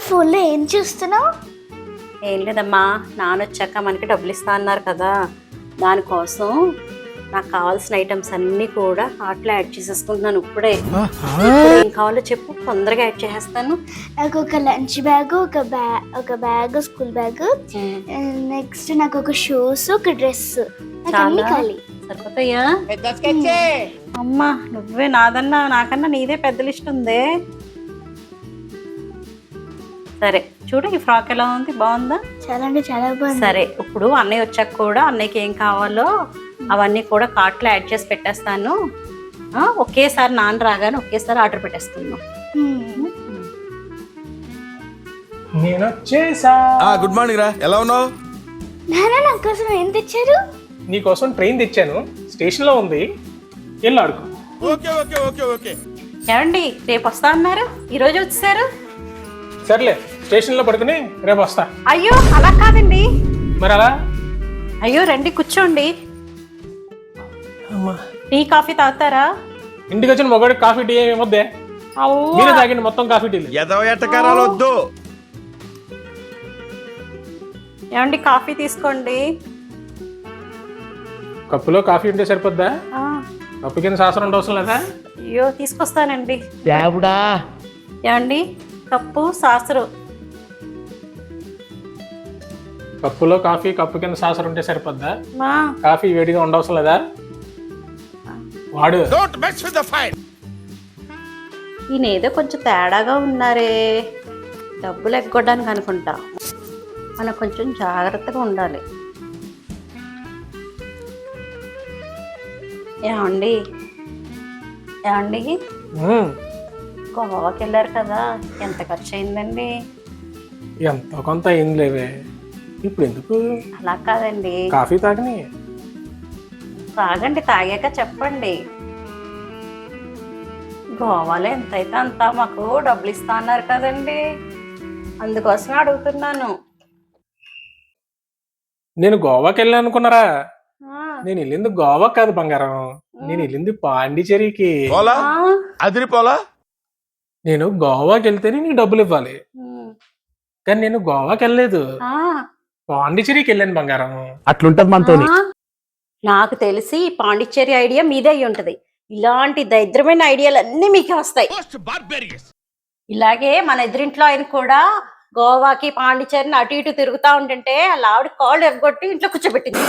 ఫోన్లో ఏం చూస్తున్నావు? ఏం లేదమ్మా, నాన్న వచ్చాక మనకి డబ్బులు ఇస్తా అన్నారు కదా, దానికోసం నాకు కావాల్సిన ఐటమ్స్ అన్నీ కూడా కార్ట్లో యాడ్ చేసేసుకుంటున్నాను ఇప్పుడే. ఏం కావాలో చెప్పు, తొందరగా యాడ్ చేసేస్తాను. నాకు ఒక లంచ్ బ్యాగ్, ఒక బ్యాగ్ స్కూల్ బ్యాగ్, నెక్స్ట్ నాకు ఒక షూస్, ఒక డ్రెస్, అన్ని ఖాళీ. సరిపోతాయా? అమ్మా నువ్వే నాకన్నా నీదే పెద్ద లిస్ట్ ఉందే. సరే చూడు, ఈ ఫ్రాక్ ఎలా ఉంది, బాగుందా? చాలా అంటే చాలా బాగుంది. సరే ఇప్పుడు అన్నయ్య వచ్చాక కూడా అన్నయ్యకి ఏం కావాలో అవన్నీ కూడా కార్ట్లో యాడ్ చేసి పెట్టేస్తాను. ఒకేసారి నాన్న రాగానే ఒకేసారి ఆర్డర్ పెట్టేస్తున్నాను. నేను వచ్చేసా. గుడ్ మార్నింగ్ రా, ఎలా ఉన్నావు? నాన్న నా కోసం ఏం తెచ్చారు? నీకోసం ట్రైన్ తెచ్చాను, స్టేషన్ లో ఉంది, వెళ్ళి ఆడుకో. Okay okay okay okay. ఏమండి రేపు వస్తా అన్నారు, ఈరోజు వచ్చేసారు. సర్లే, స్టేషన్ లో పడుకుని రేపు వస్తా. అయ్యో అలా కాదండి. మరి అలా? అయ్యో రండి కూర్చోండి. అమ్మా, టీ కాఫీ తాగుతారా? ఇంటికి వచ్చిన మొగడికి కాఫీ టీ ఏమి వద్దే, మీరే తాగండి మొత్తం కాఫీ టీలు. ఎదవ ఎట్టకారాలు వద్దు. ఏమండి కాఫీ తీసుకోండి. కప్పులో కాఫీ ఉంటే సరిపోద్దా? కప్పు కింద శాస్త్రం ఉండవసరం లేదా? అయ్యో తీసుకొస్తానండి. దేవుడా. ఏమండి కప్పు సాసరు. కప్పులో కాఫీ, కప్పు కింద శాస్త్రం ఉంటే సరిపోద్దా? మా కాఫీ వేడిగా ఉండవసరం లేదా? వాడు ఈయన ఏదో కొంచెం తేడాగా ఉన్నారే, డబ్బులు ఎగ్గొట్టడానికి అనుకుంటా. మనం కొంచెం జాగ్రత్తగా ఉండాలి. ఏమండి గోవాకి వెళ్ళారు కదా, ఎంత ఖర్చు అయిందండి? ఎంత కొంత ఏం లేవే, ఇప్పుడు ఎందుకు? అలా కాదండి, కాఫీ తాగని. తాగండి, తాగాక చెప్పండి. గోవాలో ఎంతైతే అంత మాకు డబ్బులు ఇస్తా అన్నారు కదండి, అందుకోసమే అడుగుతున్నాను. నేను గోవాకి వెళ్ళాను అనుకున్నారా? నేను వెళ్ళింది గోవా కాదు బంగారం, నేను వెళ్ళింది పాండిచేరికి. అదిరిపోలా. నేను గోవాకి వెళ్తేనే నీకు డబ్బులు ఇవ్వాలి, కానీ నేను గోవాకి వెళ్ళలేదు, పాండిచేరికి వెళ్ళాను బంగారం. అట్లుంటది మనతో. నాకు తెలిసి పాండిచ్చేరి ఐడియా మీదే అయి ఉంటది. ఇలాంటి దరిద్రమైన ఐడియాలు అన్ని మీకే వస్తాయి. ఇలాగే మన ఎదురింట్లో ఆయన కూడా గోవాకి పాండిచ్చేరిని అటు ఇటు తిరుగుతా ఉంటుంటే అలా ఆవిడ కాళ్ళు ఎగ్గొట్టి ఇంట్లో కూర్చోబెట్టింది.